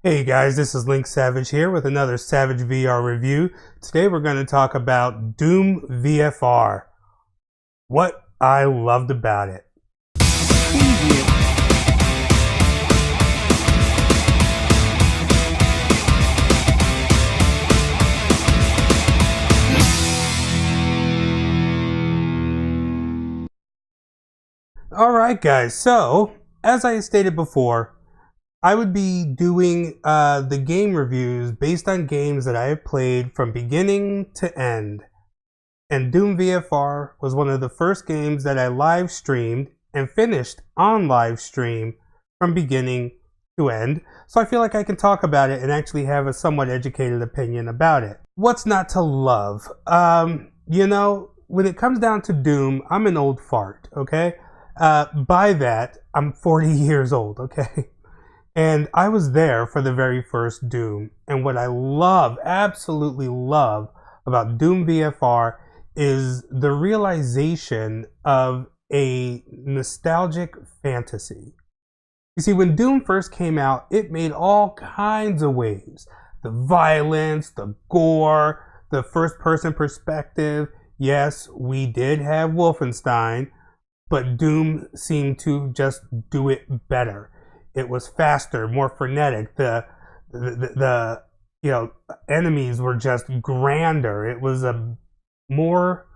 Hey guys, this is Link Savage here with another SavageVR review. Today we're going to talk about DoomVFR. What I loved about it. Alright guys, so as I stated before, I would be doing the game reviews based on games that I have played from beginning to end. And DoomVFR was one of the first games that I live streamed and finished on live stream from beginning to end. So I feel like I can talk about it and actually have a somewhat educated opinion about it. What's not to love? You know, when it comes down to Doom, I'm an old fart, okay? By that, I'm 40 years old, okay? And I was there for the very first Doom. And what I love, absolutely love about DoomVFR is the realization of a nostalgic fantasy. You see, when Doom first came out, it made all kinds of waves. The violence, the gore, the first-person perspective. Yes, we did have Wolfenstein, but Doom seemed to just do it better. It was faster, more frenetic. The enemies were just grander. It was a more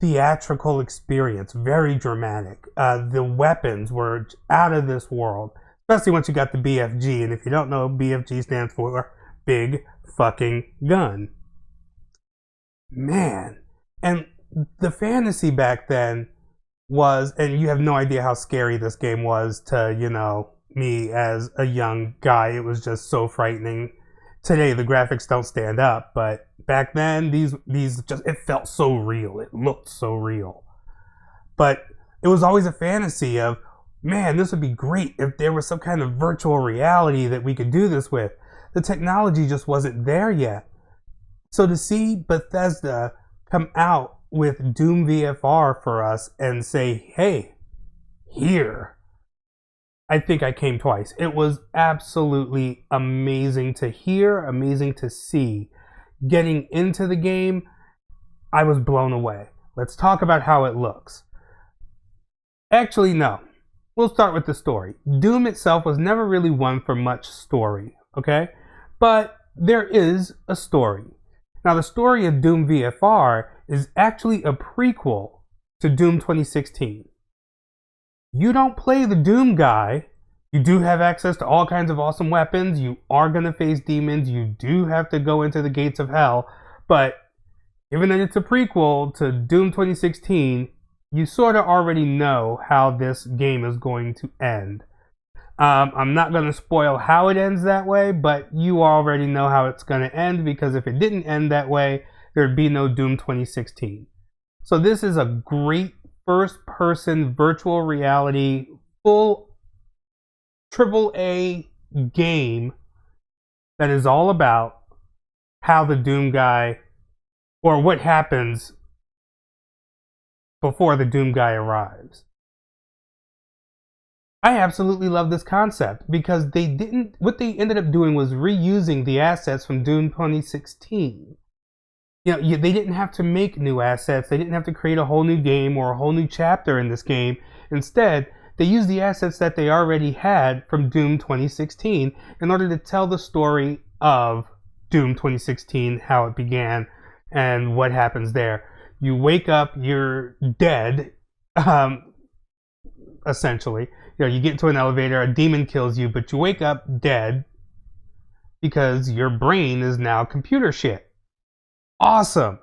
theatrical experience, very dramatic. The weapons were out of this world, especially once you got the BFG. And if you don't know, BFG stands for Big Fucking Gun. Man, and the fantasy back then was, and you have no idea how scary this game was to, you know, me as a young guy. It was just so frightening. Today the graphics don't stand up, but back then these just, it felt so real. It looked so real. But it was always a fantasy of, man, this would be great if there was some kind of virtual reality that we could do this with. The technology just wasn't there yet. So to see Bethesda come out with DoomVFR for us and say, hey, here, I think I came twice. It was absolutely amazing to hear, amazing to see. Getting into the game, I was blown away. Let's talk about how it looks. Actually, no. We'll start with the story. Doom itself was never really one for much story, okay? But there is a story. Now, the story of DoomVFR is actually a prequel to Doom 2016. You don't play the Doom guy. You do have access to all kinds of awesome weapons. You are going to face demons. You do have to go into the gates of hell. But given that it's a prequel to Doom 2016, you sort of already know how this game is going to end. I'm not going to spoil how it ends that way, but you already know how it's going to end, because if it didn't end that way, there'd be no Doom 2016. So this is a great first-person virtual reality, full AAA game that is all about how the Doom guy, or what happens before the Doom guy arrives. I absolutely love this concept because what they ended up doing was reusing the assets from Doom 2016. You know, they didn't have to make new assets. They didn't have to create a whole new game or a whole new chapter in this game. Instead, they used the assets that they already had from Doom 2016 in order to tell the story of Doom 2016, how it began and what happens there. You wake up, you're dead, essentially. You know, you get into an elevator, a demon kills you, but you wake up dead because your brain is now computer shit. Awesome.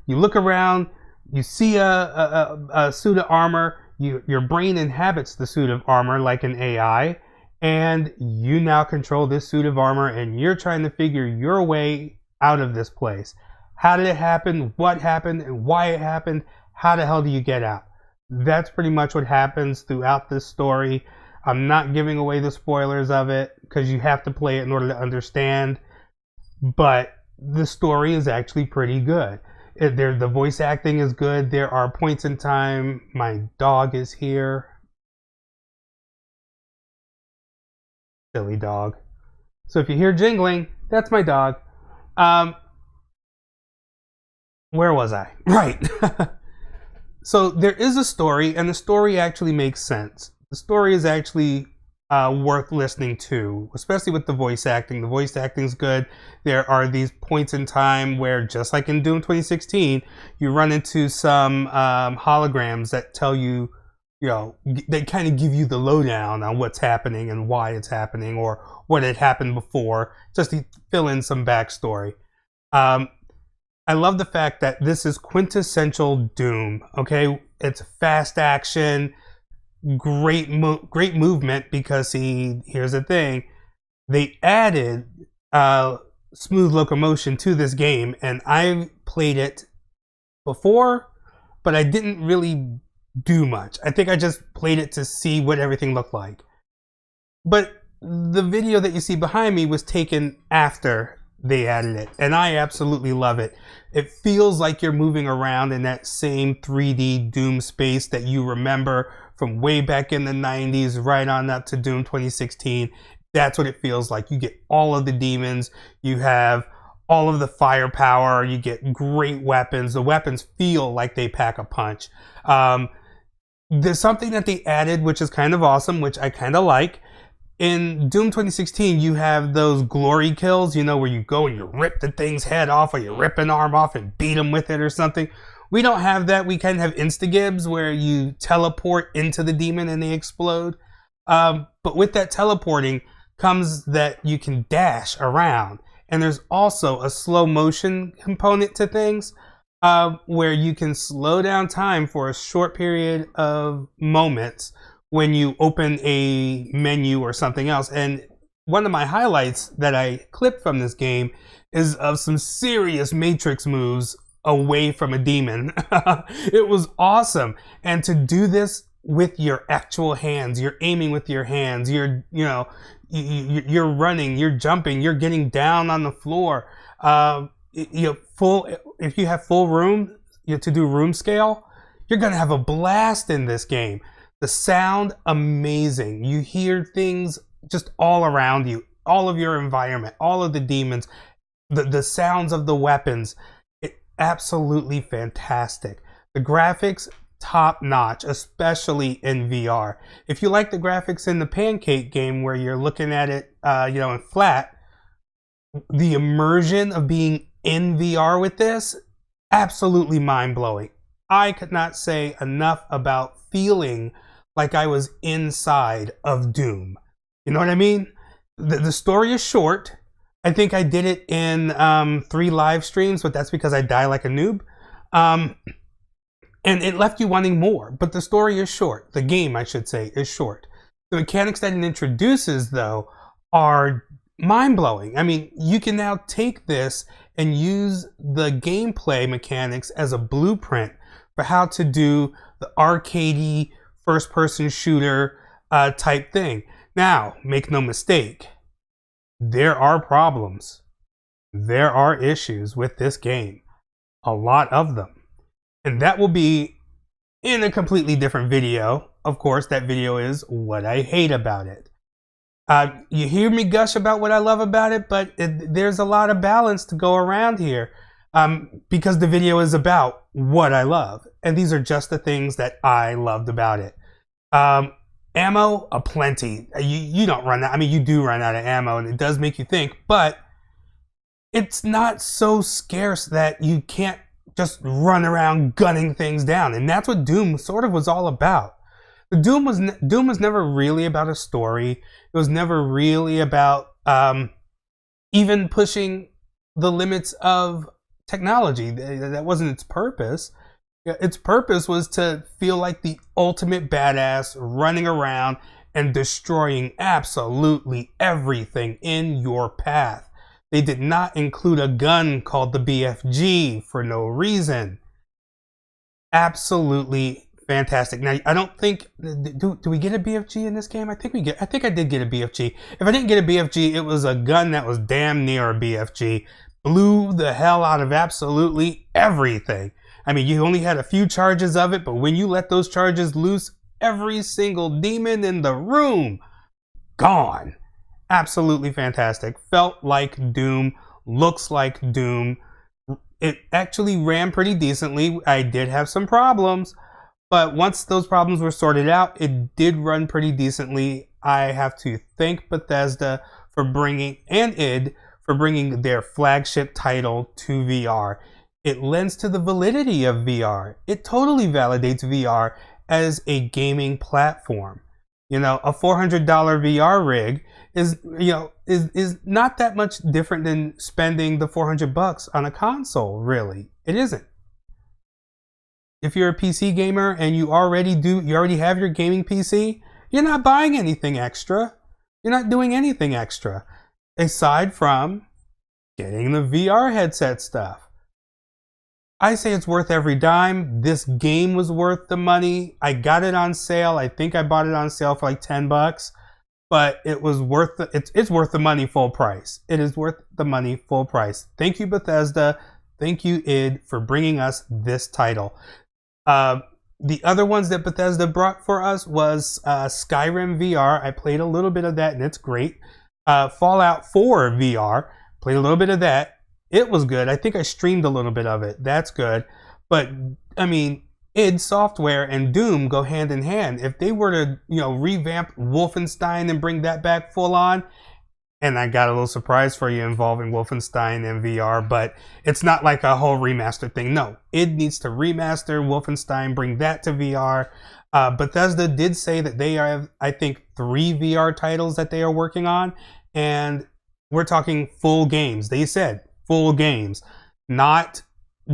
You look around, you see a suit of armor, your brain inhabits the suit of armor like an AI, and you now control this suit of armor, and you're trying to figure your way out of this place. How did it happen? What happened? And why it happened? How the hell do you get out? That's pretty much what happens throughout this story. I'm not giving away the spoilers of it because you have to play it in order to understand. But the story is actually pretty good. The voice acting is good. There are points in time. My dog is here. Silly dog. So if you hear jingling, that's my dog. Where was I? Right. So there is a story, and the story actually makes sense. The story is actually worth listening to, especially with the voice acting. The voice acting is good. There are these points in time where, just like in Doom 2016, you run into some holograms that tell you, they kind of give you the lowdown on what's happening and why it's happening, or what had happened before, just to fill in some backstory. I love the fact that this is quintessential Doom. Okay, it's fast action, great movement, because here's the thing, they added smooth locomotion to this game, and I played it before, but I didn't really do much. I think I just played it to see what everything looked like. But the video that you see behind me was taken after they added it, and I absolutely love it. It feels like you're moving around in that same 3D Doom space that you remember from way back in the 90s right on up to Doom 2016. That's what it feels like. You get all of the demons, you have all of the firepower, you get great weapons. The weapons feel like they pack a punch. There's something that they added which is kind of awesome, which I kind of like. In Doom 2016, you have those glory kills, where you go and you rip the thing's head off, or you rip an arm off and beat them with it or something. We don't have that. We kind of have insta-gibs where you teleport into the demon and they explode. But with that teleporting comes that you can dash around. And there's also a slow motion component to things, where you can slow down time for a short period of moments when you open a menu or something else. And one of my highlights that I clipped from this game is of some serious Matrix moves away from a demon. It was awesome. And to do this with your actual hands, you're aiming with your hands, you're running, you're jumping, you're getting down on the floor. If you have full room, to do room scale, you're gonna have a blast in this game. The sound, amazing. You hear things just all around you, all of your environment, all of the demons, the sounds of the weapons. Absolutely fantastic. The graphics, top notch, especially in VR. If you like the graphics in the Pancake game where you're looking at it, in flat, the immersion of being in VR with this, absolutely mind-blowing. I could not say enough about feeling like I was inside of Doom. You know what I mean? The story is short. I think I did it in 3 live streams, but that's because I die like a noob. And it left you wanting more. But the story is short. The game, I should say, is short. The mechanics that it introduces, though, are mind-blowing. I mean, you can now take this and use the gameplay mechanics as a blueprint for how to do the arcadey first-person shooter type thing. Now, make no mistake, there are problems. There are issues with this game. A lot of them. And that will be in a completely different video. Of course, that video is what I hate about it. You hear me gush about what I love about it, but there's a lot of balance to go around here. Because the video is about what I love. And these are just the things that I loved about it. Ammo, aplenty. You don't run out. I mean, you do run out of ammo, and it does make you think, but it's not so scarce that you can't just run around gunning things down. And that's what Doom sort of was all about. Doom was never really about a story. It was never really about even pushing the limits of technology. That wasn't its purpose. Its purpose was to feel like the ultimate badass running around and destroying absolutely everything in your path. They did not include a gun called the BFG for no reason. Absolutely fantastic. Now, I don't think, do we get a BFG in this game? I think I did get a BFG. If I didn't get a BFG, it was a gun that was damn near a BFG. Blew the hell out of absolutely everything. I mean, you only had a few charges of it, but when you let those charges loose, every single demon in the room, gone. Absolutely fantastic. Felt like Doom, looks like Doom. It actually ran pretty decently. I did have some problems, but once those problems were sorted out, it did run pretty decently. I have to thank Bethesda for bringing, and id, for bringing their flagship title to VR. It lends to the validity of VR. It totally validates VR as a gaming platform. You know, a $400 VR rig is not that much different than spending the $400 on a console, really. It isn't. If you're a PC gamer and you already have your gaming PC, you're not buying anything extra. You're not doing anything extra aside from getting the VR headset stuff. I say it's worth every dime. This game was worth the money. I got it on sale. I think I bought it on sale for like $10, but it was worth it's worth the money full price. It is worth the money full price. Thank you, Bethesda. Thank you, id, for bringing us this title. The other ones that Bethesda brought for us was Skyrim VR. I played a little bit of that and it's great. Fallout 4 VR. Played a little bit of that. It was good. I think I streamed a little bit of it. That's good. But, I mean, id Software and Doom go hand in hand. If they were to, revamp Wolfenstein and bring that back full on, and I got a little surprise for you involving Wolfenstein and VR, but it's not like a whole remaster thing. No, id needs to remaster Wolfenstein, bring that to VR. Bethesda did say that they have, I think, 3 VR titles that they are working on, and we're talking full games. They said full games, not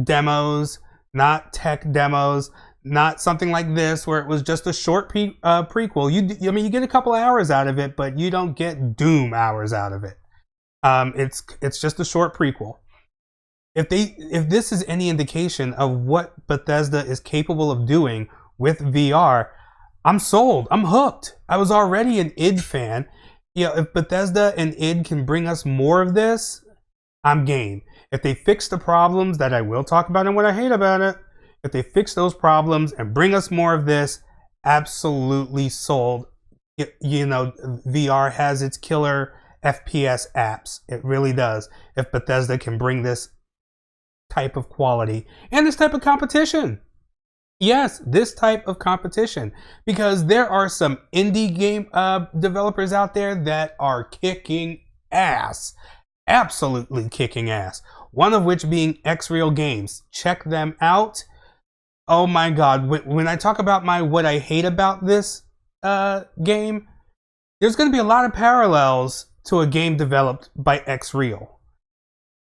demos, not tech demos, not something like this where it was just a short prequel. You get a couple hours out of it, but you don't get Doom hours out of it. It's just a short prequel. If this is any indication of what Bethesda is capable of doing with VR, I'm sold. I'm hooked. I was already an id fan. If Bethesda and id can bring us more of this, I'm game. If they fix the problems that I will talk about and what I hate about it, if they fix those problems and bring us more of this, absolutely sold. VR has its killer FPS apps. It really does. If Bethesda can bring this type of quality and this type of competition. Yes, this type of competition. Because there are some indie game developers out there that are kicking ass. Absolutely kicking ass. One of which being X-Real Games. Check them out. Oh my god, when I talk about what I hate about this game, there's going to be a lot of parallels to a game developed by X-Real.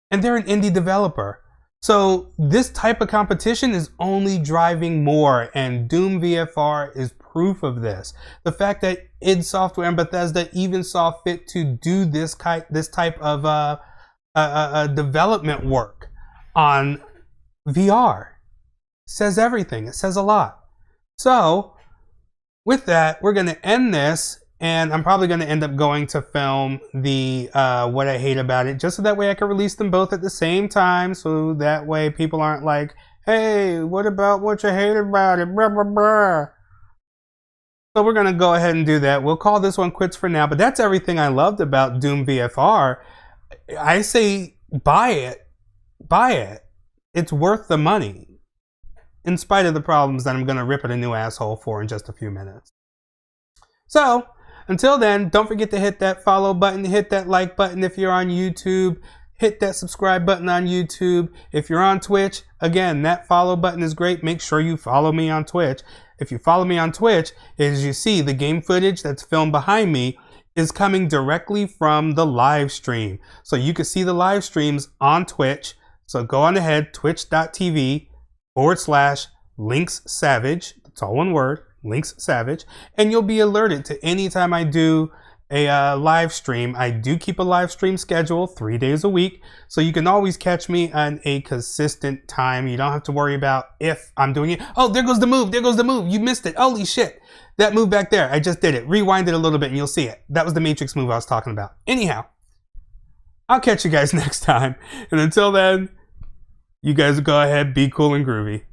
And they're an indie developer. So this type of competition is only driving more, and DoomVFR is proof of this. The fact that id Software and Bethesda even saw fit to do this type of development work on VR says everything. It says a lot. So with that, we're going to end this, and I'm probably going to end up going to film the what I hate about it, just so that way I can release them both at the same time, so that way people aren't like, hey, what about what you hate about it, blah, blah, blah. So we're going to go ahead and do that. We'll call this one quits for now, but that's everything I loved about DoomVFR. I say buy it. Buy it. It's worth the money, in spite of the problems that I'm going to rip it a new asshole for in just a few minutes. So, until then, don't forget to hit that follow button, hit that like button if you're on YouTube, hit that subscribe button on YouTube. If you're on Twitch, again, that follow button is great. Make sure you follow me on Twitch. If you follow me on Twitch, as you see, the game footage that's filmed behind me is coming directly from the live stream. So you can see the live streams on Twitch. So go on ahead, twitch.tv/LinksSavage. That's all one word, LinksSavage. And you'll be alerted to any time I do a live stream. I do keep a live stream schedule 3 days a week. So you can always catch me on a consistent time. You don't have to worry about if I'm doing it. Oh, there goes the move. There goes the move. You missed it. Holy shit. That move back there. I just did it. Rewind it a little bit and you'll see it. That was the Matrix move I was talking about. Anyhow, I'll catch you guys next time. And until then, you guys go ahead, be cool and groovy.